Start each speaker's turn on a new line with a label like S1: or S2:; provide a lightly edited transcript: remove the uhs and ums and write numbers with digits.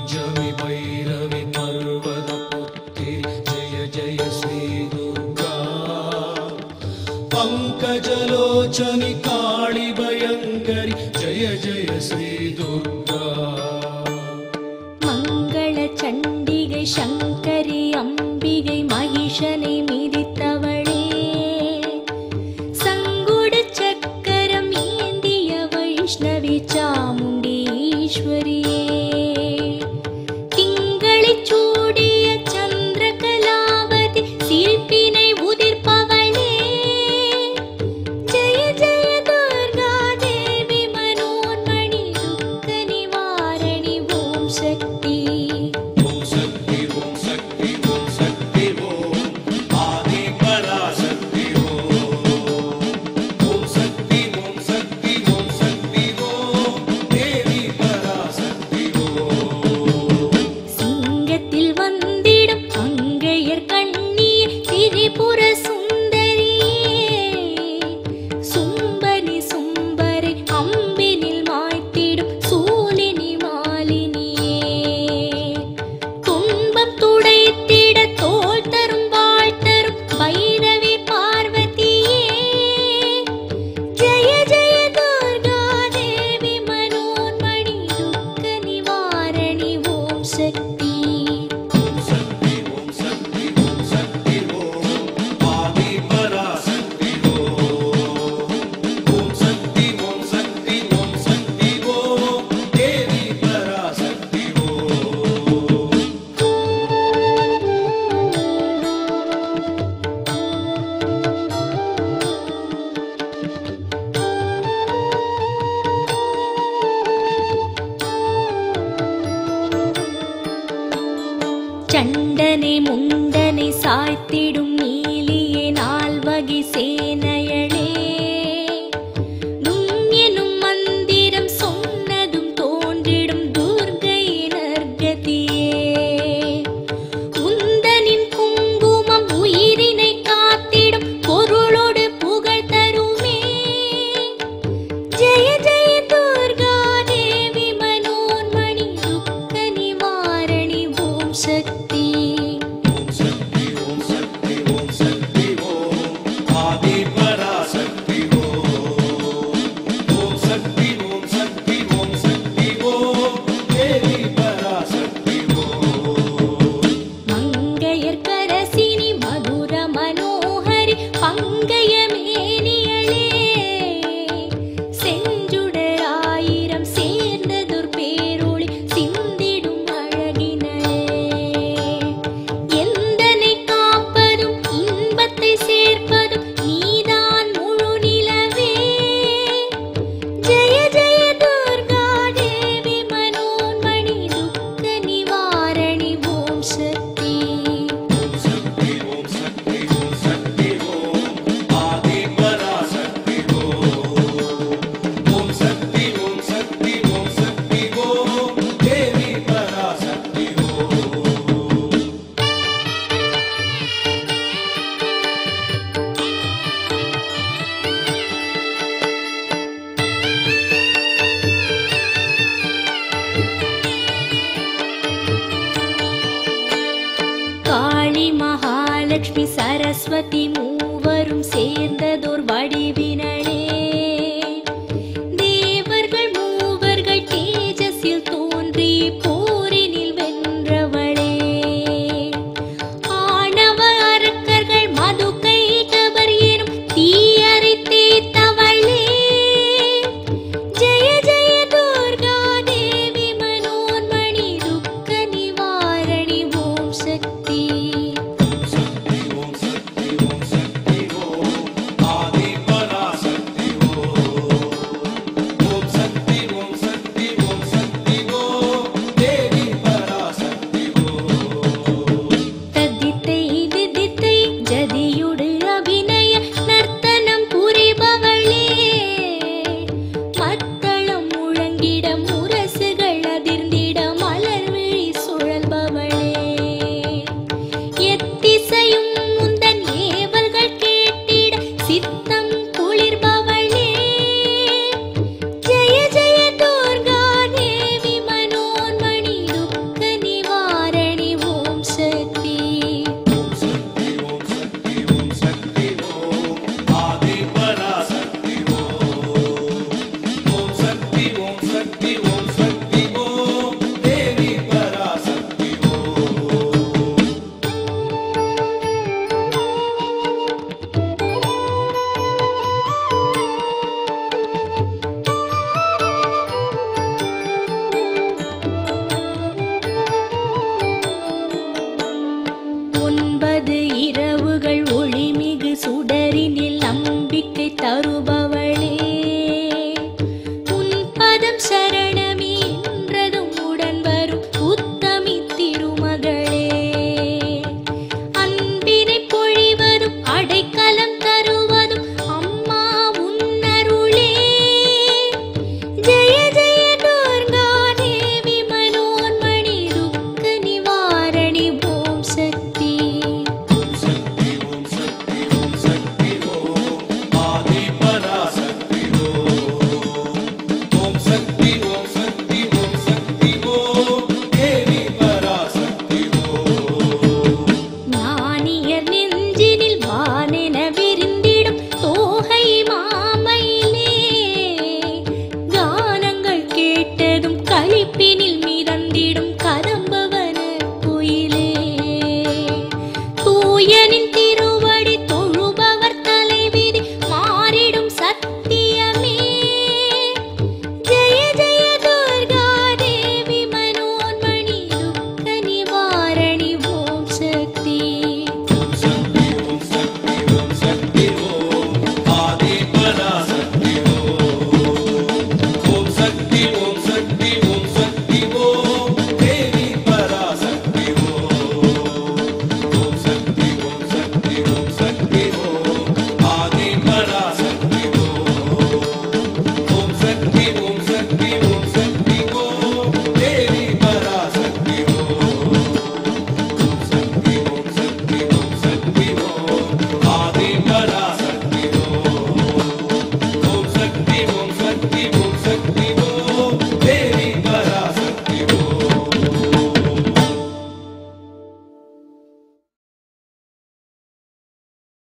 S1: पञ्चमी भैरवी पर्वतपुत्री जय जय श्री दुर्गा पंकजलोचनी काली भयंकरी जय जय श्री दुर्गा
S2: मंगल चंडिगे शंकरी अंबिगे महिषने मिदितवळे संगुड चक्करम एंदिय वैष्णवी चामुंडीश्वरी तिंगळि चूडिय चंद्रकलावती सिरिपिनै उदिर्पवळे जय जय दुर्गा देवी मनोन्मणि दुःख निवारणि ओम शक्ति
S1: ओम शक्ति ओम शक्ति ओम शक्ति ओम आदि पराशक्ति ओम शक्ति ओम शक्ति ओम शक्ति ओम देवी पराशक्ति
S2: சிங்கத்தில் வந்திடும் அங்கையர் கண்ணீர் திரிபுர சுந்தரியே சும்பனி சும்பரை அம்பினில் மாய்த்திடும் சூலினி மாலினியே துன்பம் துடைத்திட தோள் தரும் வாழ் தரும் பைரவி பார்வதியே ஜய ஜய துர்கா தேவி மனோன்மணி துக்க நிவாரணி ஓம் சக்தி
S1: ओम शक्ति ओम शक्ति ओम शक्ति ओम आदि पराशक्ति ओम शक्ति ओम शक्ति ओम शक्ति ओम देवी पराशक्ति
S2: சண்டனை முண்டனை சாய்த்திடும் நீலியே நால்வகை சேனையளே நும் எனும் மந்திரம் சொன்னதும் தோன்றிடும் துர்கை நற்கதியே உந்தனின் குங்குமம் உயிரினை காத்திடும் பொருளோடு புகழ் தருமே ஜய ஜய துர்கா தேவி மனோன்மணி துக்க நிவாரணி ஓம் சக்தி
S1: ओम शक्ति ओम शक्ति ओम शक्ति ओम आदि पराशक्ति ओम शक्ति ओम शक्ति ओम शक्ति ओम देवी पराशक्ति
S2: மங்கையர் கரசினி மதுர மனோஹரி பங்கைய மேனியளே செஞ்சுடராயிரம் சேர்ந்ததொரு பேரொளி சிந்திடும் அழகினளே எந்தனை காப்பதும் இன்பத்தை சேர்ப்பதும் நீதான் முழு நிலவே ஜய ஜய துர்கா தேவி மனோன்மணி துக்க நிவாரணி ஓம் சக்தி
S1: ओम शक्ति ओम शक्ति ओम शक्ति ओम आदि पराशक्ति ओम शक्ति ओम शक्ति ओम शक्ति ओम देवी पराशक्ति
S2: காளி மகாலட்சுமி சரஸ்வதி மூவரும் சேர்ந்ததோர் வடிவில்